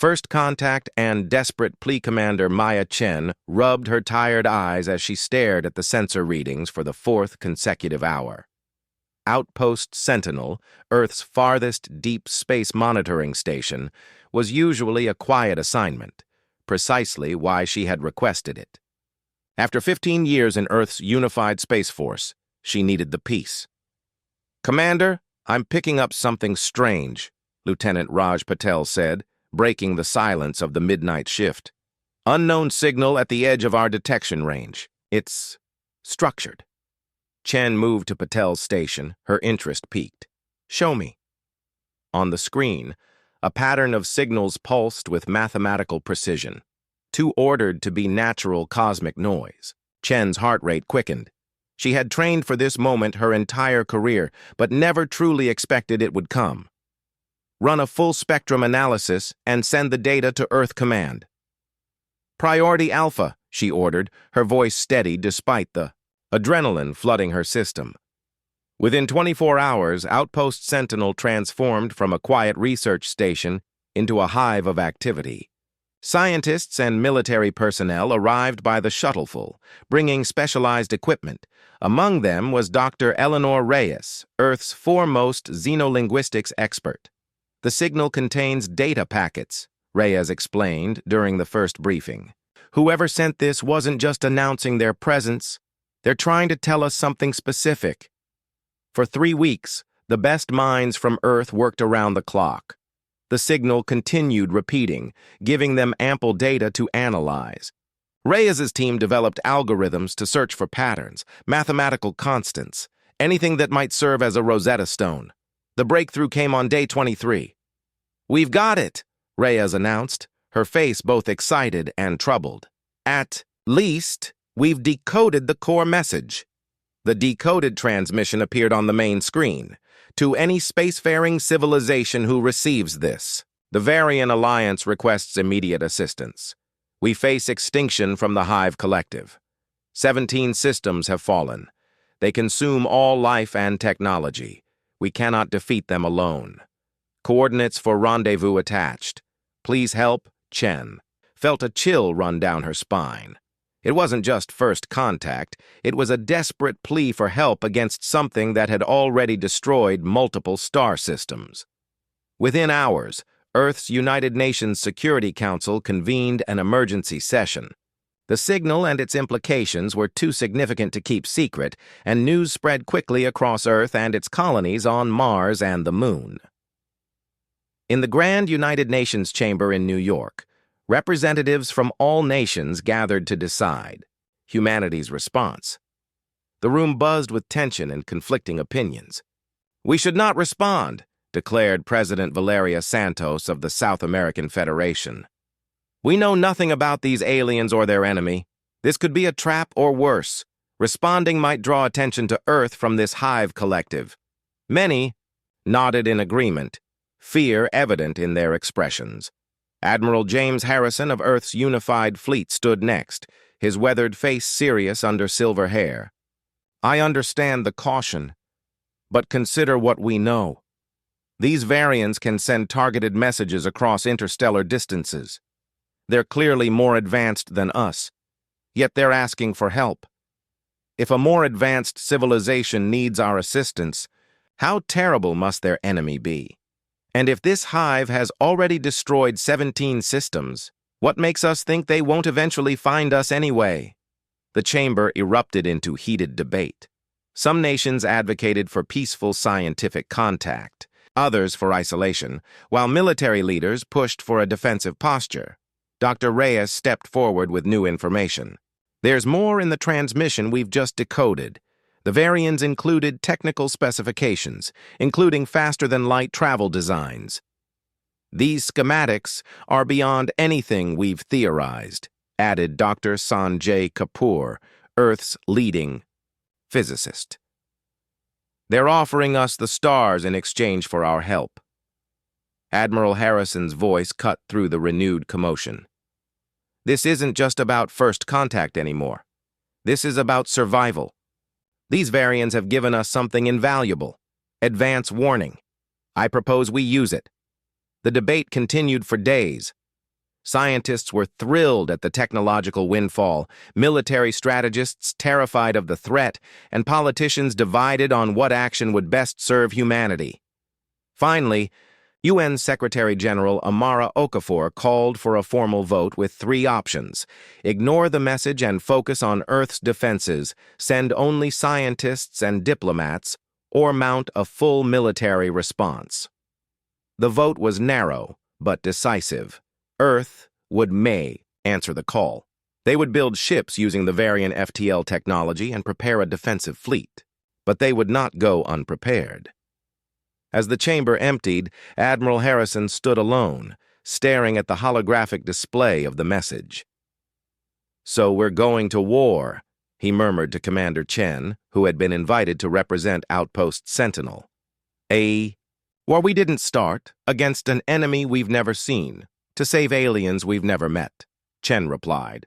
First Contact and desperate plea commander Maya Chen rubbed her tired eyes as she stared at the sensor readings for the fourth consecutive hour. Outpost Sentinel, Earth's farthest deep space monitoring station, was usually a quiet assignment, precisely why she had requested it. After 15 years in Earth's unified space force, she needed the peace. "Commander, I'm picking up something strange," Lieutenant Raj Patel said, breaking the silence of the midnight shift. "Unknown signal at the edge of our detection range. It's structured." Chen moved to Patel's station, her interest piqued. "Show me." On the screen, a pattern of signals pulsed with mathematical precision, too ordered to be natural cosmic noise. Chen's heart rate quickened. She had trained for this moment her entire career, but never truly expected it would come. "Run a full-spectrum analysis and send the data to Earth Command." "Priority Alpha," she ordered, her voice steady despite the adrenaline flooding her system. Within 24 hours, Outpost Sentinel transformed from a quiet research station into a hive of activity. Scientists and military personnel arrived by the shuttleful, bringing specialized equipment. Among them was Dr. Eleanor Reyes, Earth's foremost xenolinguistics expert. "The signal contains data packets," Reyes explained during the first briefing. "Whoever sent this wasn't just announcing their presence. They're trying to tell us something specific." For 3 weeks, the best minds from Earth worked around the clock. The signal continued repeating, giving them ample data to analyze. Reyes's team developed algorithms to search for patterns, mathematical constants, anything that might serve as a Rosetta Stone. The breakthrough came on day 23. "We've got it," Reyes announced, her face both excited and troubled. "At least, we've decoded the core message." The decoded transmission appeared on the main screen. "To any spacefaring civilization who receives this, the Varian Alliance requests immediate assistance. We face extinction from the Hive Collective. 17 systems have fallen. They consume all life and technology. We cannot defeat them alone. Coordinates for rendezvous attached. Please help, Chen." Felt a chill run down her spine. It wasn't just first contact, it was a desperate plea for help against something that had already destroyed multiple star systems. Within hours, Earth's United Nations Security Council convened an emergency session. The signal and its implications were too significant to keep secret, and news spread quickly across Earth and its colonies on Mars and the Moon. In the Grand United Nations Chamber in New York, representatives from all nations gathered to decide humanity's response. The room buzzed with tension and conflicting opinions. "We should not respond," declared President Valeria Santos of the South American Federation. "We know nothing about these aliens or their enemy. This could be a trap or worse. Responding might draw attention to Earth from this Hive Collective." Many nodded in agreement, fear evident in their expressions. Admiral James Harrison of Earth's unified fleet stood next, his weathered face serious under silver hair. "I understand the caution, but consider what we know. These variants can send targeted messages across interstellar distances. They're clearly more advanced than us, yet they're asking for help. If a more advanced civilization needs our assistance, how terrible must their enemy be? And if this hive has already destroyed 17 systems, what makes us think they won't eventually find us anyway?" The chamber erupted into heated debate. Some nations advocated for peaceful scientific contact, others for isolation, while military leaders pushed for a defensive posture. Dr. Reyes stepped forward with new information. "There's more in the transmission we've just decoded. The variants included technical specifications, including faster-than-light travel designs. These schematics are beyond anything we've theorized," added Dr. Sanjay Kapoor, Earth's leading physicist. "They're offering us the stars in exchange for our help." Admiral Harrison's voice cut through the renewed commotion. "This isn't just about first contact anymore. This is about survival. These variants have given us something invaluable, advance warning. I propose we use it." The debate continued for days, Scientists were thrilled at the technological windfall, military strategists terrified of the threat, and politicians divided on what action would best serve humanity. Finally, UN Secretary-General Amara Okafor called for a formal vote with 3 options: ignore the message and focus on Earth's defenses, send only scientists and diplomats, or mount a full military response. The vote was narrow, but decisive. Earth may answer the call. They would build ships using the Varian FTL technology and prepare a defensive fleet. But they would not go unprepared. As the chamber emptied, Admiral Harrison stood alone, staring at the holographic display of the message. "So we're going to war," he murmured to Commander Chen, who had been invited to represent Outpost Sentinel. Well, we didn't start, against an enemy we've never seen, to save aliens we've never met," Chen replied.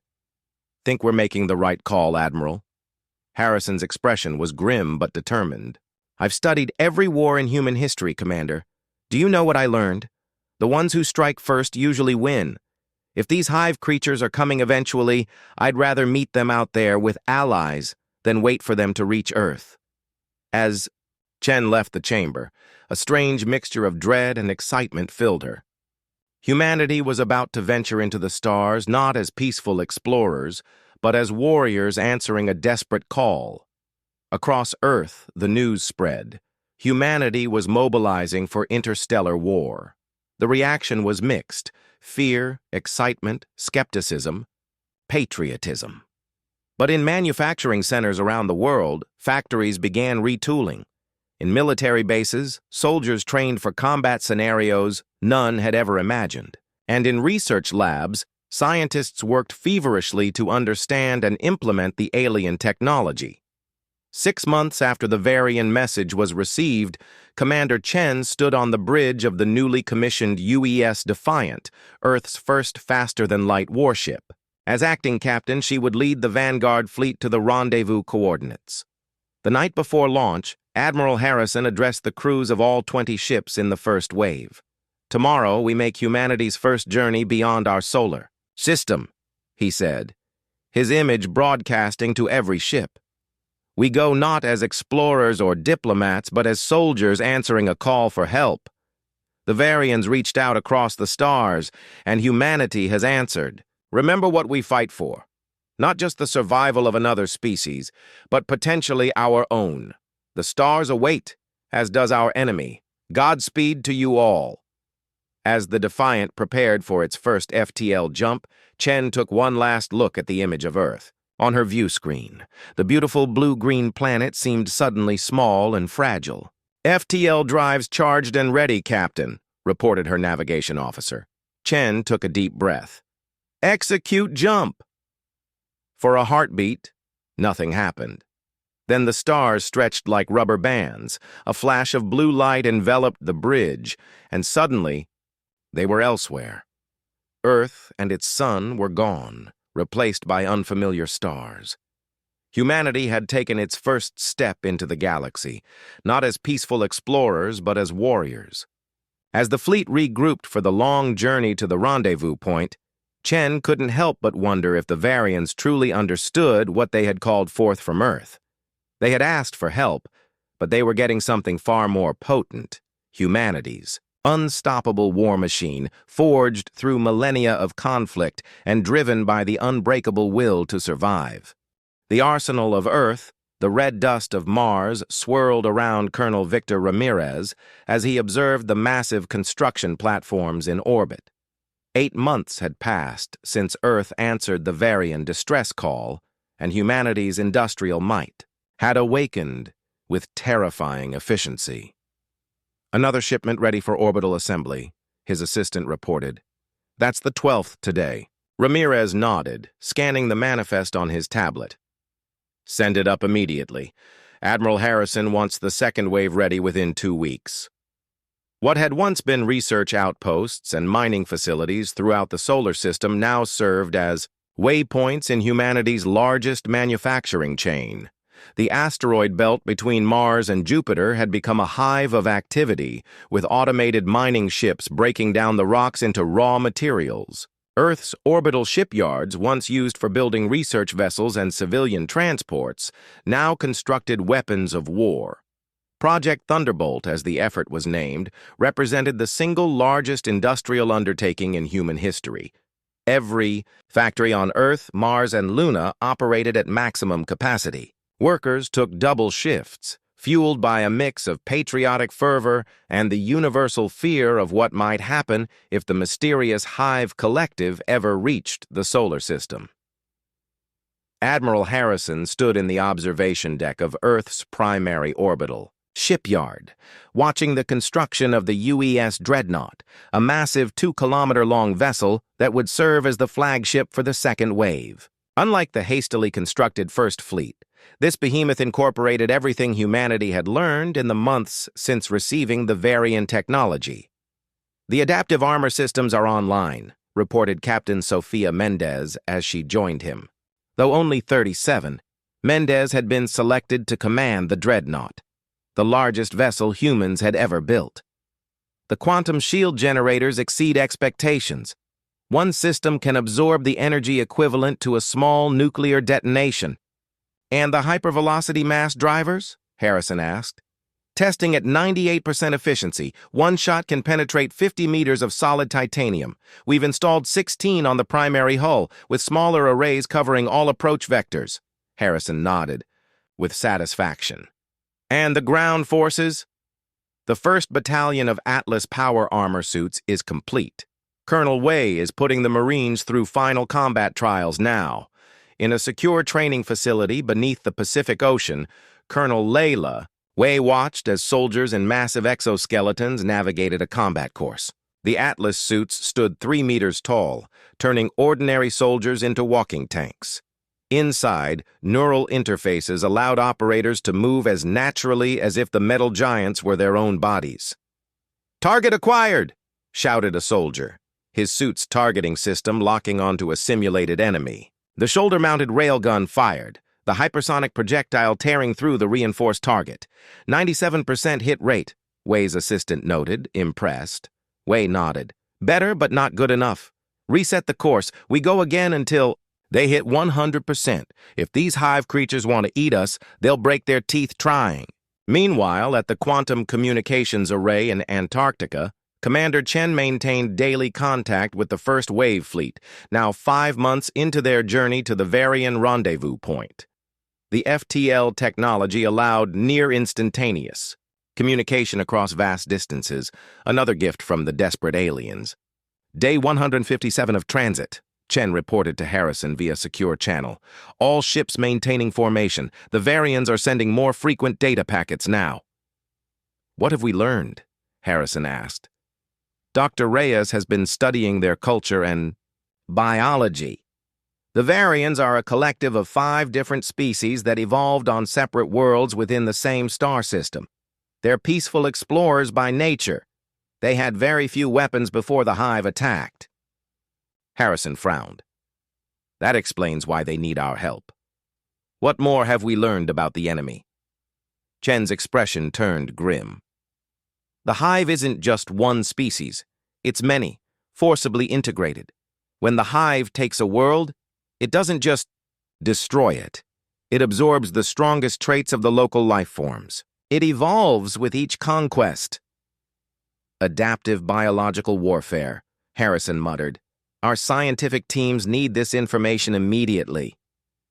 "Think we're making the right call, Admiral?" Harrison's expression was grim but determined. "I've studied every war in human history, Commander. Do you know what I learned? The ones who strike first usually win. If these hive creatures are coming eventually, I'd rather meet them out there with allies than wait for them to reach Earth." As Chen left the chamber, a strange mixture of dread and excitement filled her. Humanity was about to venture into the stars not as peaceful explorers, but as warriors answering a desperate call. Across Earth, the news spread. Humanity was mobilizing for interstellar war. The reaction was mixed: fear, excitement, skepticism, patriotism. But in manufacturing centers around the world, factories began retooling. In military bases, soldiers trained for combat scenarios none had ever imagined. And in research labs, scientists worked feverishly to understand and implement the alien technology. 6 months after the Varian message was received, Commander Chen stood on the bridge of the newly commissioned UES Defiant, Earth's first faster-than-light warship. As acting captain, she would lead the Vanguard fleet to the rendezvous coordinates. The night before launch, Admiral Harrison addressed the crews of all 20 ships in the first wave. "Tomorrow, we make humanity's first journey beyond our solar system," he said, his image broadcasting to every ship. "We go not as explorers or diplomats, but as soldiers answering a call for help. The Varians reached out across the stars, and humanity has answered. Remember what we fight for. Not just the survival of another species, but potentially our own. The stars await, as does our enemy. Godspeed to you all." As the Defiant prepared for its first FTL jump, Chen took one last look at the image of Earth. On her view screen, the beautiful blue-green planet seemed suddenly small and fragile. "FTL drives charged and ready, Captain," reported her navigation officer. Chen took a deep breath. "Execute jump." For a heartbeat, nothing happened. Then the stars stretched like rubber bands. A flash of blue light enveloped the bridge, and suddenly, they were elsewhere. Earth and its sun were gone, replaced by unfamiliar stars. Humanity had taken its first step into the galaxy, not as peaceful explorers, but as warriors. As the fleet regrouped for the long journey to the rendezvous point, Chen couldn't help but wonder if the Varians truly understood what they had called forth from Earth. They had asked for help, but they were getting something far more potent: humanity's unstoppable war machine, forged through millennia of conflict and driven by the unbreakable will to survive. The arsenal of Earth, the red dust of Mars, swirled around Colonel Victor Ramirez as he observed the massive construction platforms in orbit. 8 months had passed since Earth answered the Varian distress call, and humanity's industrial might had awakened with terrifying efficiency. "Another shipment ready for orbital assembly," his assistant reported. "That's the 12th today." Ramirez nodded, scanning the manifest on his tablet. "Send it up immediately. Admiral Harrison wants the second wave ready within 2 weeks." What had once been research outposts and mining facilities throughout the solar system now served as waypoints in humanity's largest manufacturing chain. The asteroid belt between Mars and Jupiter had become a hive of activity, with automated mining ships breaking down the rocks into raw materials. Earth's orbital shipyards, once used for building research vessels and civilian transports, now constructed weapons of war. Project Thunderbolt, as the effort was named, represented the single largest industrial undertaking in human history. Every factory on Earth, Mars, and Luna operated at maximum capacity. Workers took double shifts, fueled by a mix of patriotic fervor and the universal fear of what might happen if the mysterious Hive Collective ever reached the solar system. Admiral Harrison stood in the observation deck of Earth's primary orbital shipyard, watching the construction of the UES Dreadnought, a massive 2-kilometer-long vessel that would serve as the flagship for the second wave. Unlike the hastily constructed First Fleet, this behemoth incorporated everything humanity had learned in the months since receiving the Varian technology. "The adaptive armor systems are online," reported Captain Sofia Mendez as she joined him. Though only 37, Mendez had been selected to command the Dreadnought, the largest vessel humans had ever built. The quantum shield generators exceed expectations. One system can absorb the energy equivalent to a small nuclear detonation. "And the hypervelocity mass drivers?" Harrison asked. "Testing at 98% efficiency, one shot can penetrate 50 meters of solid titanium. We've installed 16 on the primary hull, with smaller arrays covering all approach vectors." Harrison nodded, with satisfaction. "And the ground forces?" "The 1st Battalion of Atlas power armor suits is complete. Colonel Wei is putting the Marines through final combat trials now. In a secure training facility beneath the Pacific Ocean, Colonel Wei watched as soldiers in massive exoskeletons navigated a combat course. The Atlas suits stood 3 meters tall, turning ordinary soldiers into walking tanks. Inside, neural interfaces allowed operators to move as naturally as if the metal giants were their own bodies. "Target acquired!" shouted a soldier, his suit's targeting system locking onto a simulated enemy. The shoulder-mounted railgun fired, the hypersonic projectile tearing through the reinforced target. 97% hit rate, Wei's assistant noted, impressed. Wei nodded. "Better, but not good enough. Reset the course. We go again until..." "They hit 100%. If these hive creatures want to eat us, they'll break their teeth trying." Meanwhile, at the Quantum Communications Array in Antarctica, Commander Chen maintained daily contact with the First Wave Fleet, now 5 months into their journey to the Varian rendezvous point. The FTL technology allowed near-instantaneous communication across vast distances, another gift from the desperate aliens. "Day 157 of transit," Chen reported to Harrison via secure channel. "All ships maintaining formation. The Varians are sending more frequent data packets now." "What have we learned?" Harrison asked. "Dr. Reyes has been studying their culture and biology. The Varians are a collective of 5 different species that evolved on separate worlds within the same star system. They're peaceful explorers by nature. They had very few weapons before the Hive attacked." Harrison frowned. "That explains why they need our help. What more have we learned about the enemy?" Chen's expression turned grim. "The Hive isn't just one species. It's many, forcibly integrated. When the Hive takes a world, it doesn't just destroy it. It absorbs the strongest traits of the local life forms. It evolves with each conquest." "Adaptive biological warfare," Harrison muttered. "Our scientific teams need this information immediately."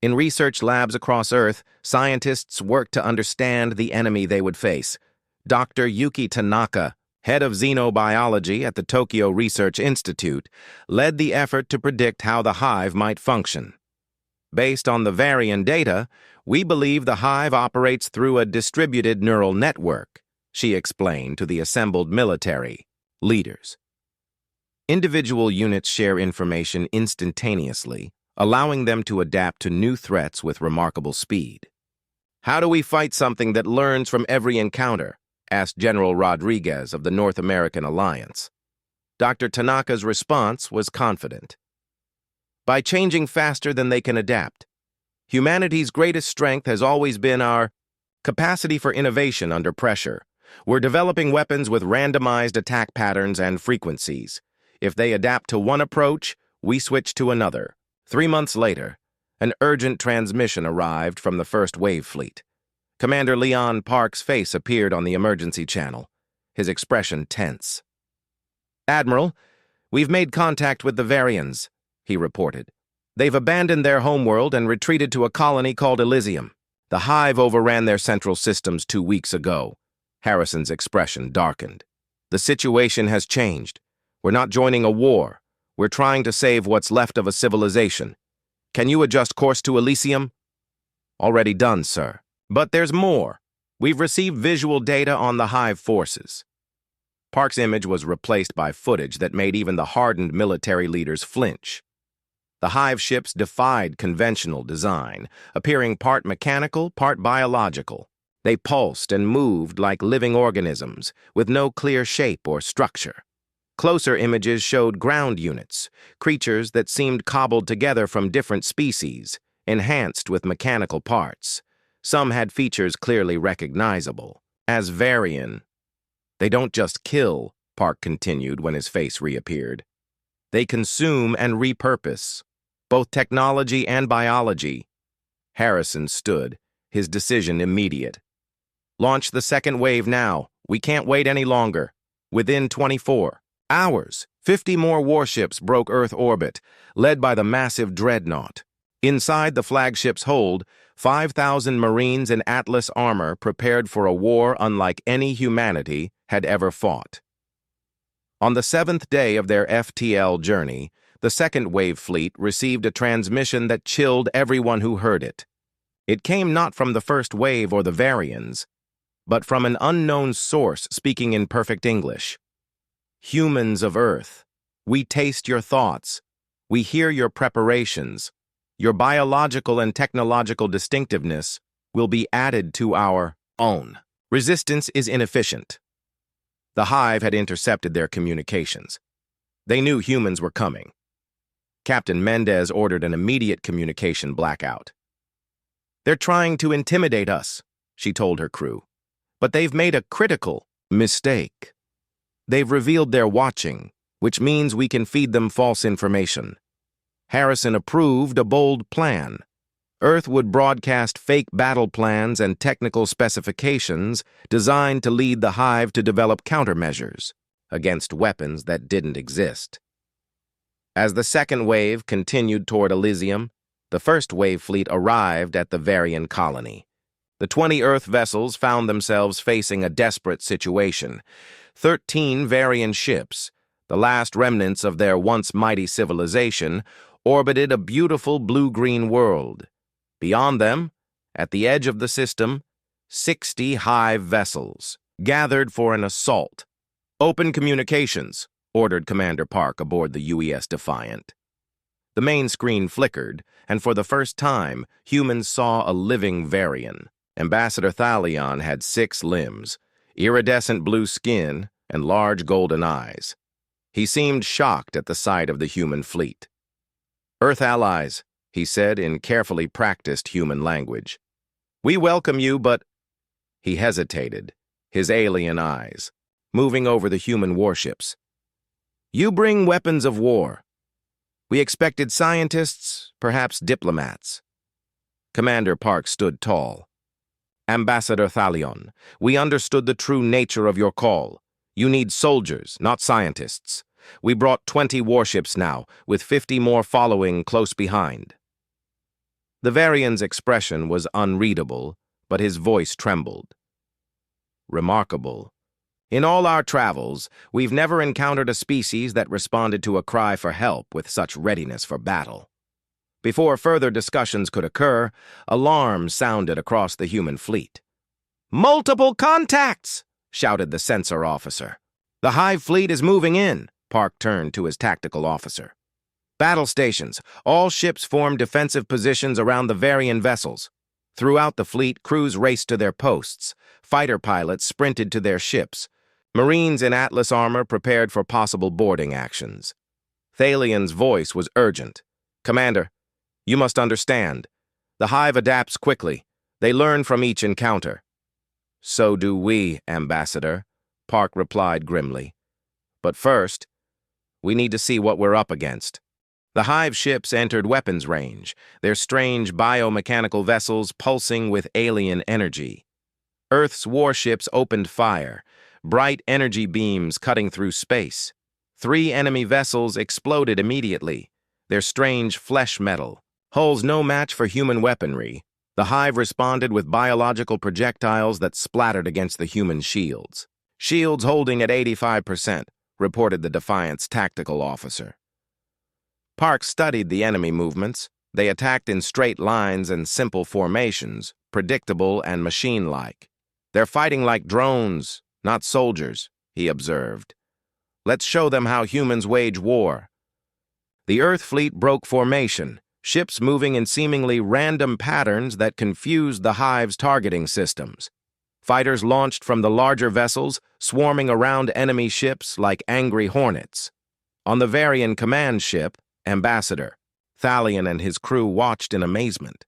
In research labs across Earth, scientists work to understand the enemy they would face. Dr. Yuki Tanaka, head of xenobiology at the Tokyo Research Institute, led the effort to predict how the Hive might function. "Based on the Varian data, we believe the Hive operates through a distributed neural network," she explained to the assembled military leaders. Individual units share information instantaneously, allowing them to adapt to new threats with remarkable speed. "How do we fight something that learns from every encounter?" asked General Rodriguez of the North American Alliance. Dr. Tanaka's response was confident. "By changing faster than they can adapt. Humanity's greatest strength has always been our capacity for innovation under pressure. We're developing weapons with randomized attack patterns and frequencies. If they adapt to one approach, we switched to another. 3 months later, an urgent transmission arrived from the first wave fleet. Commander Leon Park's face appeared on the emergency channel, his expression tense. "Admiral, we've made contact with the Varians," he reported. "They've abandoned their homeworld and retreated to a colony called Elysium. The Hive overran their central systems 2 weeks ago." Harrison's expression darkened. "The situation has changed. We're not joining a war. We're trying to save what's left of a civilization. Can you adjust course to Elysium?" "Already done, sir. But there's more. We've received visual data on the Hive forces." Park's image was replaced by footage that made even the hardened military leaders flinch. The Hive ships defied conventional design, appearing part mechanical, part biological. They pulsed and moved like living organisms, with no clear shape or structure. Closer images showed ground units, creatures that seemed cobbled together from different species, enhanced with mechanical parts. Some had features clearly recognizable, as Varian. "They don't just kill," Park continued when his face reappeared. "They consume and repurpose, both technology and biology." Harrison stood, his decision immediate. "Launch the second wave now. We can't wait any longer." Within 24 hours, 50 more warships broke Earth orbit, led by the massive dreadnought. Inside the flagship's hold, 5,000 Marines in Atlas armor prepared for a war unlike any humanity had ever fought. On the 7th day of their FTL journey, the second wave fleet received a transmission that chilled everyone who heard it. It came not from the first wave or the Varians, but from an unknown source speaking in perfect English. "Humans of Earth, we taste your thoughts. We hear your preparations. Your biological and technological distinctiveness will be added to our own. Resistance is inefficient." The Hive had intercepted their communications. They knew humans were coming. Captain Mendez ordered an immediate communication blackout. "They're trying to intimidate us," she told her crew. "But they've made a critical mistake. They've revealed they're watching, which means we can feed them false information." Harrison approved a bold plan. Earth would broadcast fake battle plans and technical specifications designed to lead the Hive to develop countermeasures against weapons that didn't exist. As the second wave continued toward Elysium, the first wave fleet arrived at the Varian colony. The 20 Earth vessels found themselves facing a desperate situation. 13 Varian ships, the last remnants of their once mighty civilization, orbited a beautiful blue-green world. Beyond them, at the edge of the system, 60 Hive vessels gathered for an assault. "Open communications," ordered Commander Park aboard the UES Defiant. The main screen flickered, and for the first time, humans saw a living Varian. Ambassador Thalion had 6 limbs, iridescent blue skin, and large golden eyes. He seemed shocked at the sight of the human fleet. "Earth allies," he said in carefully practiced human language. "We welcome you, but—" He hesitated, his alien eyes moving over the human warships. "You bring weapons of war. We expected scientists, perhaps diplomats." Commander Park stood tall. "Ambassador Thalion, we understood the true nature of your call. You need soldiers, not scientists. We brought 20 warships now, with 50 more following close behind." The Varian's expression was unreadable, but his voice trembled. "Remarkable. In all our travels, we've never encountered a species that responded to a cry for help with such readiness for battle." Before further discussions could occur, alarms sounded across the human fleet. "Multiple contacts!" shouted the sensor officer. "The Hive fleet is moving in." Park turned to his tactical officer. "Battle stations. All ships form defensive positions around the Varian vessels." Throughout the fleet, crews raced to their posts. Fighter pilots sprinted to their ships. Marines in Atlas armor prepared for possible boarding actions. Thalion's voice was urgent. "Commander, you must understand. The Hive adapts quickly. They learn from each encounter." "So do we, Ambassador," Park replied grimly. "But first, we need to see what we're up against." The Hive ships entered weapons range, their strange biomechanical vessels pulsing with alien energy. Earth's warships opened fire, bright energy beams cutting through space. 3 enemy vessels exploded immediately, their strange flesh metal, hulls no match for human weaponry. The Hive responded with biological projectiles that splattered against the human shields. Shields holding at 85%, reported the Defiant's tactical officer. Park studied the enemy movements. They attacked in straight lines and simple formations, predictable and machine-like. They're fighting like drones, not soldiers, he observed. Let's show them how humans wage war. The Earth fleet broke formation, ships moving in seemingly random patterns that confused the Hive's targeting systems. Fighters launched from the larger vessels, swarming around enemy ships like angry hornets. On the Varian command ship, Ambassador, Thalion and his crew watched in amazement.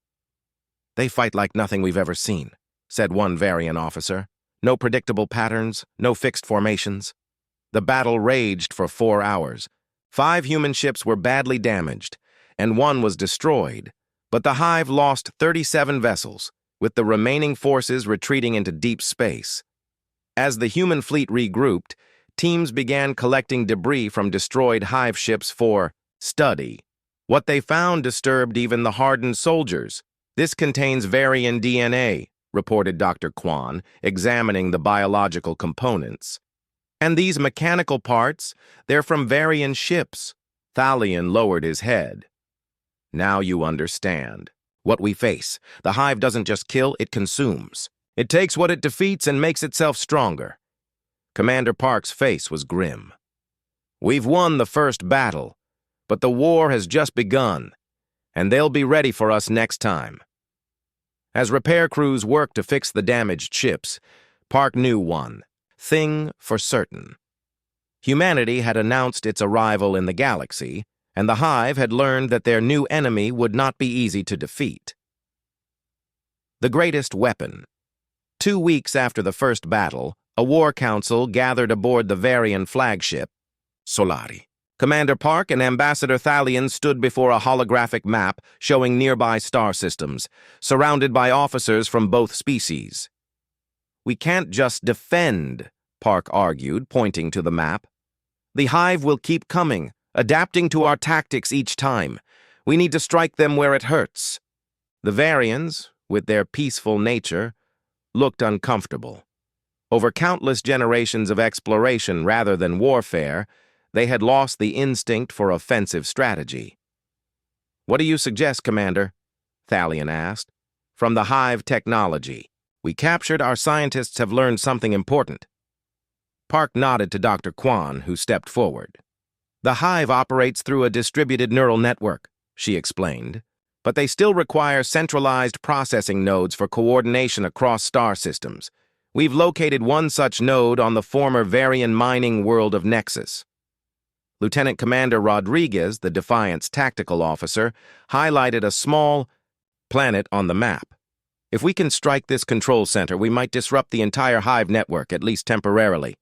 They fight like nothing we've ever seen, said one Varian officer. No predictable patterns, no fixed formations. The battle raged for 4 hours. 5 human ships were badly damaged, and 1 was destroyed, but the Hive lost 37 vessels, with the remaining forces retreating into deep space. As the human fleet regrouped, teams began collecting debris from destroyed Hive ships for study. What they found disturbed even the hardened soldiers. This contains Varian DNA, reported Dr. Kwan, examining the biological components. And these mechanical parts, they're from Varian ships. Thalion lowered his head. Now you understand. What we face, the Hive doesn't just kill, it consumes. It takes what it defeats and makes itself stronger. Commander Park's face was grim. We've won the first battle, but the war has just begun, and they'll be ready for us next time. As repair crews worked to fix the damaged ships, Park knew one thing for certain. Humanity had announced its arrival in the galaxy, and the Hive had learned that their new enemy would not be easy to defeat. The greatest weapon. 2 weeks after the first battle, a war council gathered aboard the Varian flagship, Solari. Commander Park and Ambassador Thalion stood before a holographic map showing nearby star systems, surrounded by officers from both species. We can't just defend, Park argued, pointing to the map. The Hive will keep coming, adapting to our tactics each time. We need to strike them where it hurts. The Varians, with their peaceful nature, looked uncomfortable. Over countless generations of exploration rather than warfare, they had lost the instinct for offensive strategy. What do you suggest, Commander? Thalion asked. From the Hive technology. We captured, our scientists have learned something important. Park nodded to Dr. Kwan, who stepped forward. The Hive operates through a distributed neural network, she explained, but they still require centralized processing nodes for coordination across star systems. We've located one such node on the former Varian mining world of Nexus. Lieutenant Commander Rodriguez, the Defiant's tactical officer, highlighted a small planet on the map. If we can strike this control center, we might disrupt the entire Hive network, at least temporarily.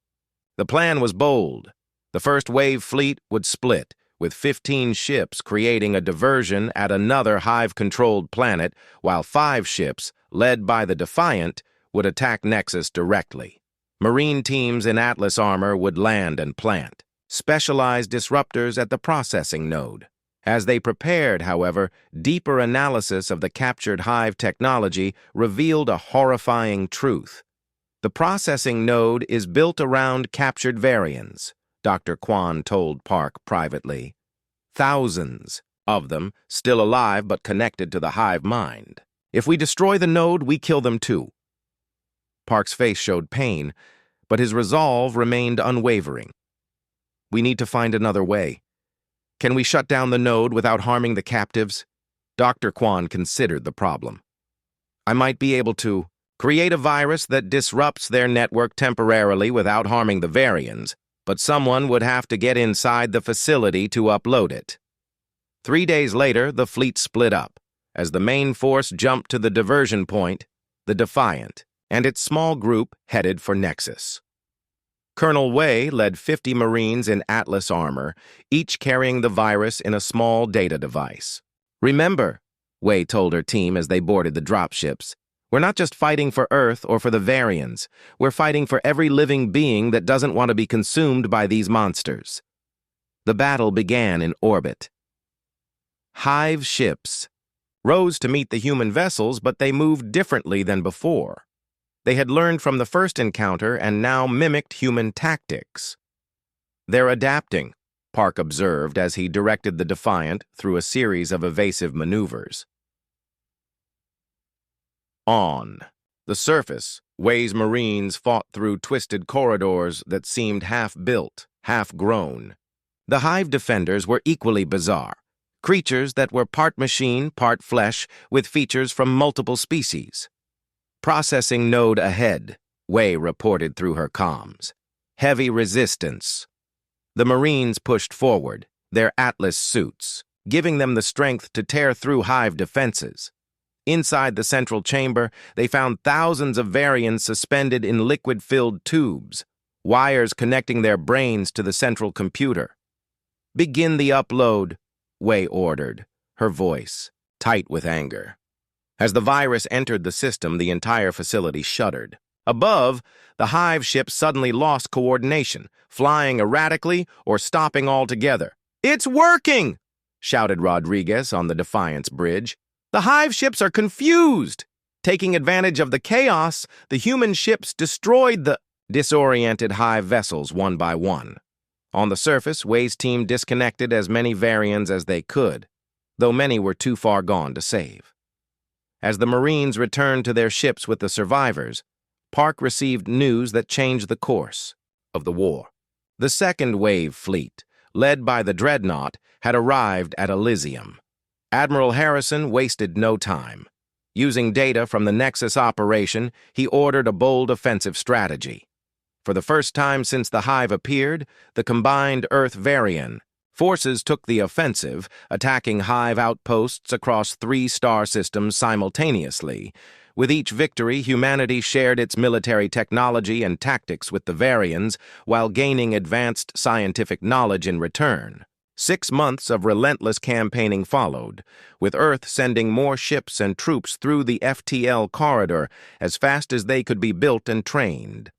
The plan was bold. The first wave fleet would split, with 15 ships creating a diversion at another Hive-controlled planet, while 5 ships, led by the Defiant, would attack Nexus directly. Marine teams in Atlas armor would land and plant. Specialized disruptors at the processing node. As they prepared, however, deeper analysis of the captured Hive technology revealed a horrifying truth. The processing node is built around captured Varians, Dr. Kwan told Park privately. Thousands of them still alive but connected to the Hive mind. If we destroy the node, we kill them too. Park's face showed pain, but his resolve remained unwavering. We need to find another way. Can we shut down the node without harming the captives? Dr. Kwan considered the problem. I might be able to create a virus that disrupts their network temporarily without harming the Varians, but someone would have to get inside the facility to upload it. 3 days later, the fleet split up, as the main force jumped to the diversion point, the Defiant, and its small group headed for Nexus. Colonel Wei led 50 Marines in Atlas armor, each carrying the virus in a small data device. "Remember," Wei told her team as they boarded the dropships, "we're not just fighting for Earth or for the Varians. We're fighting for every living being that doesn't want to be consumed by these monsters." The battle began in orbit. Hive ships rose to meet the human vessels, but they moved differently than before. They had learned from the first encounter and now mimicked human tactics. "They're adapting," Park observed as he directed the Defiant through a series of evasive maneuvers. On the surface, Wei's Marines fought through twisted corridors that seemed half-built, half-grown. The Hive defenders were equally bizarre, creatures that were part machine, part flesh, with features from multiple species. "Processing node ahead," Wei reported through her comms. "Heavy resistance." The Marines pushed forward, their Atlas suits, giving them the strength to tear through Hive defenses. Inside the central chamber, they found thousands of Varians suspended in liquid-filled tubes, wires connecting their brains to the central computer. "Begin the upload," Wei ordered, her voice tight with anger. As the virus entered the system, the entire facility shuddered. Above, the Hive ship suddenly lost coordination, flying erratically or stopping altogether. "It's working!" shouted Rodriguez on the Defiance bridge. "The Hive ships are confused!" Taking advantage of the chaos, the human ships destroyed the disoriented Hive vessels one by one. On the surface, Wei's team disconnected as many Varians as they could, though many were too far gone to save. As the Marines returned to their ships with the survivors, Park received news that changed the course of the war. The second wave fleet, led by the Dreadnought, had arrived at Elysium. Admiral Harrison wasted no time. Using data from the Nexus operation, he ordered a bold offensive strategy. For the first time since the Hive appeared, the combined Earth-Varian forces took the offensive, attacking Hive outposts across 3 star systems simultaneously. With each victory, humanity shared its military technology and tactics with the Varians while gaining advanced scientific knowledge in return. 6 months of relentless campaigning followed, with Earth sending more ships and troops through the FTL corridor as fast as they could be built and trained.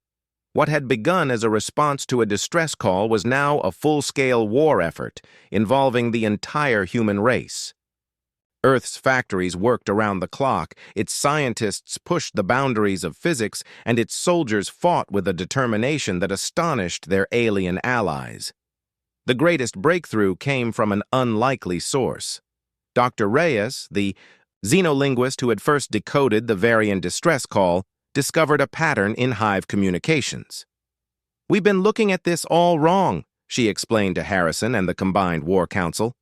What had begun as a response to a distress call was now a full-scale war effort involving the entire human race. Earth's factories worked around the clock, its scientists pushed the boundaries of physics, and its soldiers fought with a determination that astonished their alien allies. The greatest breakthrough came from an unlikely source. Dr. Reyes, the xenolinguist who had first decoded the Varian distress call, discovered a pattern in Hive communications. "We've been looking at this all wrong," she explained to Harrison and the Combined War Council.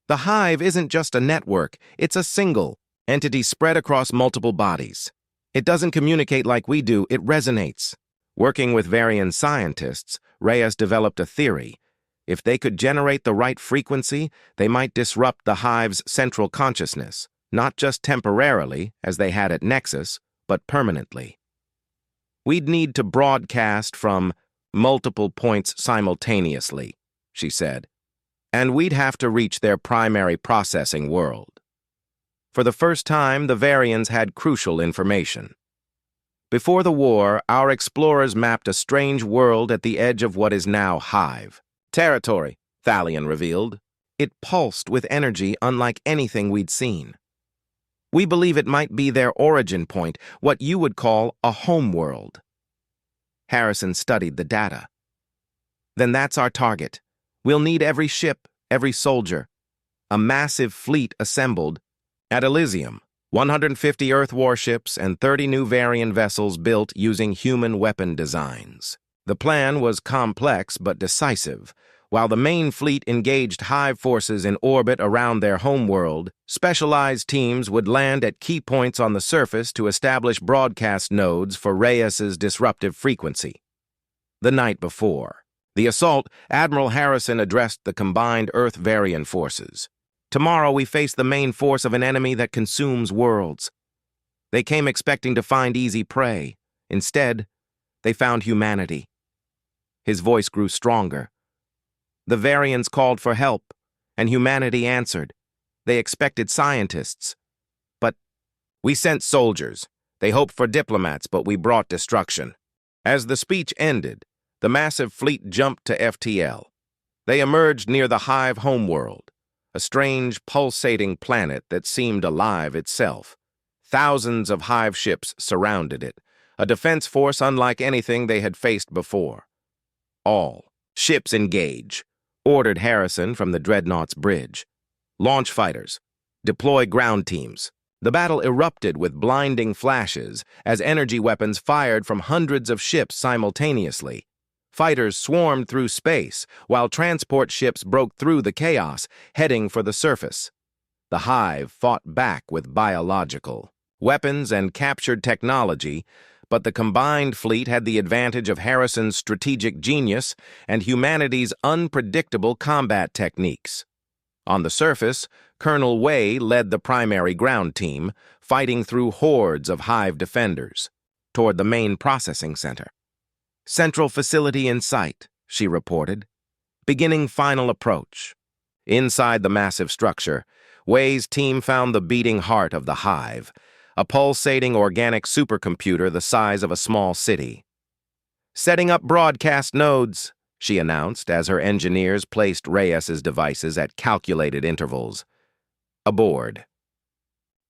"The Hive isn't just a network, it's a single entity spread across multiple bodies. It doesn't communicate like we do, it resonates." Working with Varian scientists, Reyes developed a theory. If they could generate the right frequency, they might disrupt the Hive's central consciousness, not just temporarily, as they had at Nexus, but permanently. "We'd need to broadcast from multiple points simultaneously," she said, "and we'd have to reach their primary processing world." For the first time, the Varians had crucial information. Before the war, our explorers mapped a strange world at the edge of what is now Hive territory, Thalion revealed. It pulsed with energy unlike anything we'd seen. "We believe it might be their origin point, what you would call a home world." Harrison studied the data. "Then that's our target. We'll need every ship, every soldier. A massive fleet assembled at Elysium, 150 Earth warships and 30 new Varian vessels built using human weapon designs." The plan was complex but decisive. While the main fleet engaged Hive forces in orbit around their homeworld, specialized teams would land at key points on the surface to establish broadcast nodes for Reyes's disruptive frequency. The night before the assault, Admiral Harrison addressed the combined Earth-Varian forces. "Tomorrow we face the main force of an enemy that consumes worlds." They came expecting to find easy prey. Instead, they found humanity. His voice grew stronger. The Varians called for help, and humanity answered. They expected scientists. But we sent soldiers. They hoped for diplomats, but we brought destruction. As the speech ended, the massive fleet jumped to FTL. They emerged near the Hive homeworld, a strange, pulsating planet that seemed alive itself. Thousands of Hive ships surrounded it, a defense force unlike anything they had faced before. "All ships engage," ordered Harrison from the Dreadnought's bridge. "Launch fighters. Deploy ground teams." The battle erupted with blinding flashes as energy weapons fired from hundreds of ships simultaneously. Fighters swarmed through space, while transport ships broke through the chaos, heading for the surface. The Hive fought back with biological weapons and captured technology, but the combined fleet had the advantage of Harrison's strategic genius and humanity's unpredictable combat techniques. On the surface, Colonel Wei led the primary ground team, fighting through hordes of Hive defenders, toward the main processing center. "Central facility in sight," she reported. "Beginning final approach." Inside the massive structure, Wei's team found the beating heart of the Hive, a pulsating organic supercomputer the size of a small city. "Setting up broadcast nodes," she announced as her engineers placed Reyes's devices at calculated intervals. Aboard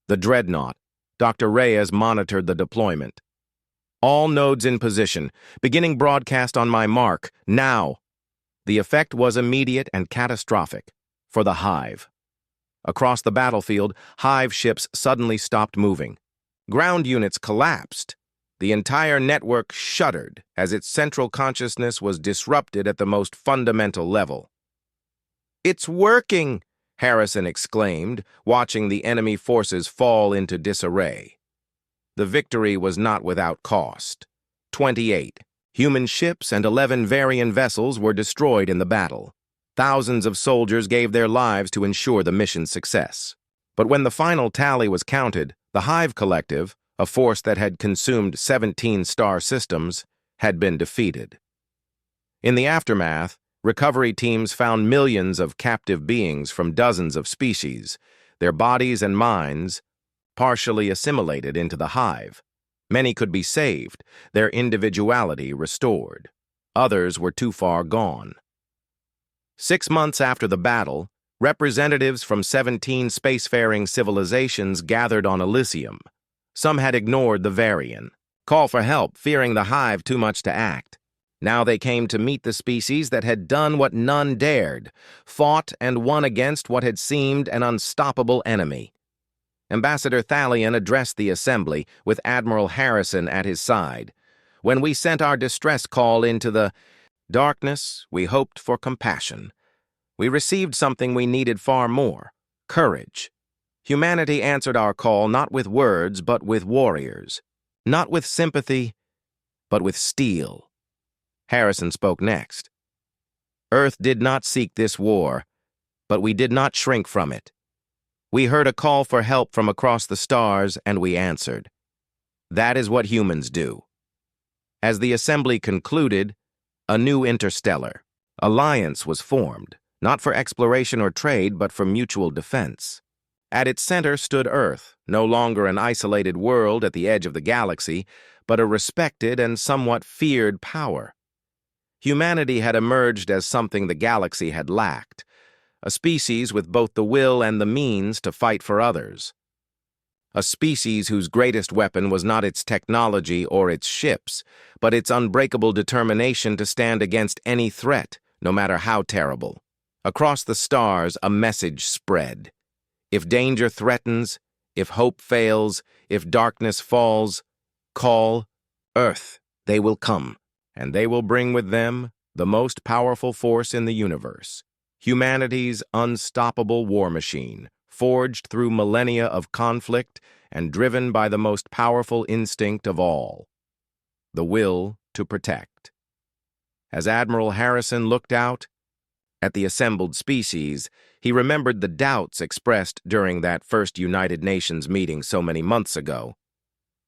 the Dreadnought, Dr. Reyes monitored the deployment. "All nodes in position. Beginning broadcast on my mark. Now." The effect was immediate and catastrophic for the Hive. Across the battlefield, Hive ships suddenly stopped moving. Ground units collapsed. The entire network shuddered as its central consciousness was disrupted at the most fundamental level. "It's working!" Harrison exclaimed, watching the enemy forces fall into disarray. The victory was not without cost. 28 human ships and 11 Varian vessels were destroyed in the battle. Thousands of soldiers gave their lives to ensure the mission's success. But when the final tally was counted, the Hive Collective, a force that had consumed 17 star systems, had been defeated. In the aftermath, recovery teams found millions of captive beings from dozens of species, their bodies and minds partially assimilated into the Hive. Many could be saved, their individuality restored. Others were too far gone. 6 months after the battle, representatives from 17 spacefaring civilizations gathered on Elysium. Some had ignored the Varian call for help, fearing the Hive too much to act. Now they came to meet the species that had done what none dared, fought and won against what had seemed an unstoppable enemy. Ambassador Thalion addressed the assembly, with Admiral Harrison at his side. "When we sent our distress call into the darkness, we hoped for compassion. We received something we needed far more: courage. Humanity answered our call not with words, but with warriors. Not with sympathy, but with steel." Harrison spoke next. "Earth did not seek this war, but we did not shrink from it. We heard a call for help from across the stars, and we answered. That is what humans do." As the assembly concluded, a new interstellar alliance was formed, not for exploration or trade, but for mutual defense. At its center stood Earth, no longer an isolated world at the edge of the galaxy, but a respected and somewhat feared power. Humanity had emerged as something the galaxy had lacked, a species with both the will and the means to fight for others. A species whose greatest weapon was not its technology or its ships, but its unbreakable determination to stand against any threat, no matter how terrible. Across the stars, a message spread. If danger threatens, if hope fails, if darkness falls, call Earth. They will come. And they will bring with them the most powerful force in the universe, humanity's unstoppable war machine, forged through millennia of conflict and driven by the most powerful instinct of all, the will to protect. As Admiral Harrison looked out at the assembled species, he remembered the doubts expressed during that first United Nations meeting so many months ago.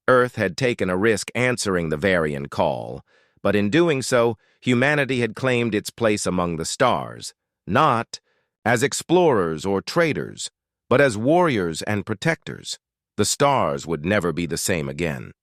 Earth had taken a risk answering the Varian call, But in doing so, humanity had claimed its place among the stars, not as explorers or traders, but as warriors and protectors. The stars would never be the same again.